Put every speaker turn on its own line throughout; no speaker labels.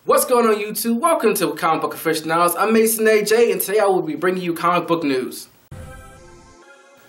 What's going on YouTube? Welcome to Comic Book Aficionados. I'm Mason AJ and today I will be bringing you comic book news.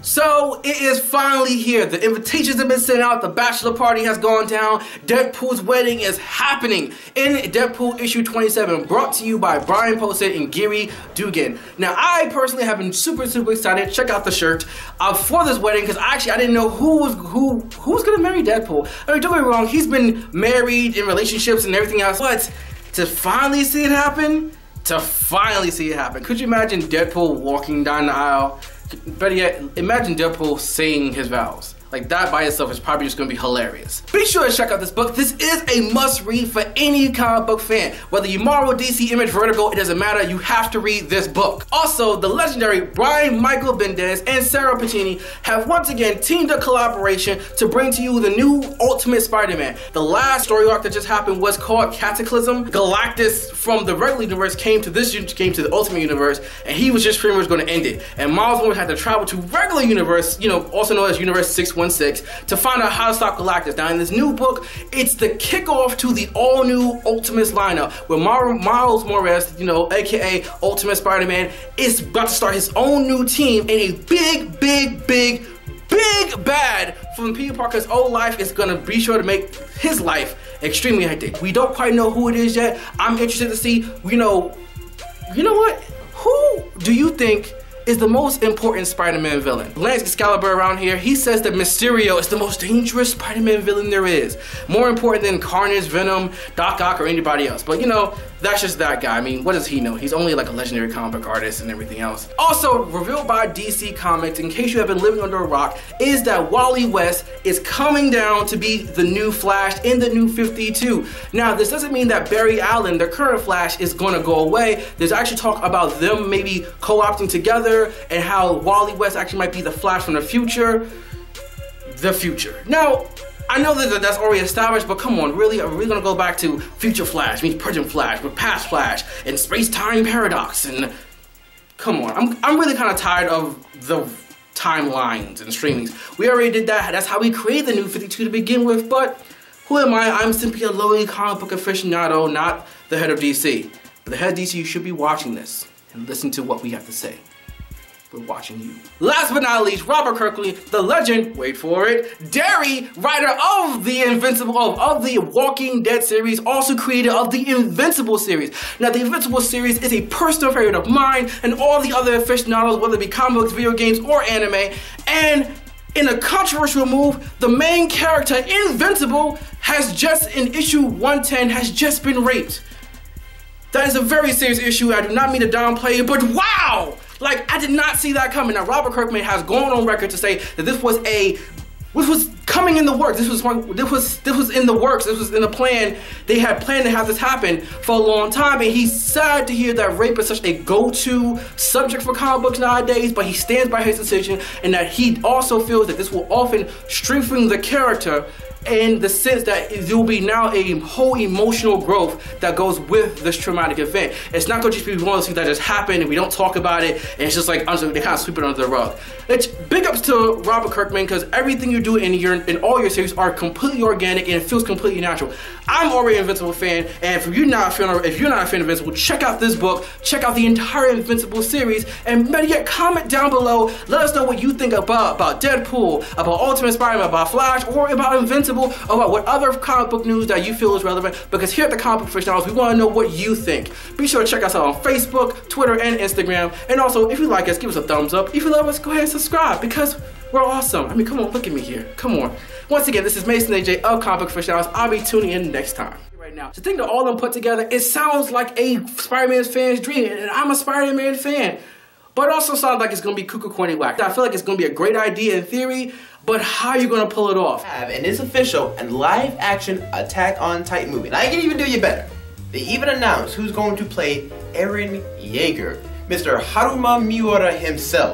So, it is finally here. The invitations have been sent out, the bachelor party has gone down, Deadpool's wedding is happening in Deadpool issue 27, brought to you by Brian Posehn and Gary Dugan. Now, I personally have been super excited. Check out the shirt for this wedding, because I didn't know who was gonna marry Deadpool. I mean, don't get me wrong, he's been married in relationships and everything else, but to finally see it happen, could you imagine Deadpool walking down the aisle? Better yet, imagine Deadpool saying his vows. Like, that by itself is probably just gonna be hilarious. Be sure to check out this book. This is a must-read for any comic book fan. Whether you Marvel, DC, Image, Vertigo, it doesn't matter. You have to read this book. Also, the legendary Brian Michael Bendis and Sarah Pacini have once again teamed up collaboration to bring to you the new Ultimate Spider-Man. The last story arc that just happened was called Cataclysm Galactus. From the regular universe came to the Ultimate Universe, and he was just pretty much going to end it. And Miles had to travel to regular universe, also known as Universe 616, to find out how to stop Galactus. Now, in this new book, it's the kickoff to the all-new Ultimates lineup, where Miles Morales, aka Ultimate Spider-Man, is about to start his own new team, and a big bad from Peter Parker's old life is gonna be sure to make his life extremely hectic. We don't quite know who it is yet. I'm interested to see, you know what? Who do you think is the most important Spider-Man villain? Lance Excalibur around here, he says that Mysterio is the most dangerous Spider-Man villain there is. More important than Carnage, Venom, Doc Ock, or anybody else. But that's just that guy. I mean, what does he know? He's only like a legendary comic book artist and everything else. Also, revealed by DC Comics, in case you have been living under a rock, is that Wally West is coming down to be the new Flash in the new 52. Now, this doesn't mean that Barry Allen, the current Flash, is gonna go away. There's actually talk about them maybe co-opting together, and how Wally West actually might be the Flash from the future. Now, I know that that's already established, but come on, really? Are we gonna go back to Future Flash, means present Flash, with Past Flash, and space-time paradox, and come on. I'm really kind of tired of the timelines and streamings. We already did that. That's how we created the new 52 to begin with, but who am I? I'm simply a lowly comic book aficionado, not the head of DC. But the head of DC, you should be watching this and listen to what we have to say. We're watching you. Last but not least, Robert Kirkman, the legend, wait for it, Derry, writer of the of the Walking Dead series, also creator of the Invincible series. Now, the Invincible series is a personal favorite of mine and all the other aficionados, whether it be comic books, video games, or anime. And in a controversial move, the main character, Invincible, in issue 110, has just been raped. That is a very serious issue. I do not mean to downplay it, but wow! Like, I did not see that coming. Now, Robert Kirkman has gone on record to say that this was coming in the works. This was in the works. This was in the plan. They had planned to have this happen for a long time, and he's sad to hear that rape is such a go-to subject for comic books nowadays, but he stands by his decision, and that he also feels that this will often strengthen the character in the sense that there will be now a whole emotional growth that goes with this traumatic event. It's not going to just be one of those things that just happened and we don't talk about it, and it's just like they kind of sweep it under the rug. It's big ups to Robert Kirkman, because everything you do in all your series are completely organic and it feels completely natural. I'm already an Invincible fan, and if you're not a fan of Invincible, check out this book, check out the entire Invincible series, and better yet, comment down below. Let us know what you think about Deadpool, about Ultimate Spider-Man, about Flash, or about Invincible, about what other comic book news that you feel is relevant, because here at the Comic Book Aficionados, we want to know what you think. Be sure to check us out on Facebook, Twitter, and Instagram. And also, if you like us, give us a thumbs up. If you love us, go ahead and subscribe, because we're awesome. I mean, come on, look at me here. Come on. Once again, this is Mason AJ of Comic Book Aficionados. I'll be tuning in next time. Right now, to think that all of them put together, it sounds like a Spider-Man fan's dream, and I'm a Spider-Man fan. But it also sounds like it's going to be cuckoo corny whack. I feel like it's going to be a great idea in theory, but how are you going to pull it off?
And it's official and live action Attack on Titan movie. And I can even do you better. They even announced who's going to play Eren Yeager, Mr. Haruma Miura himself.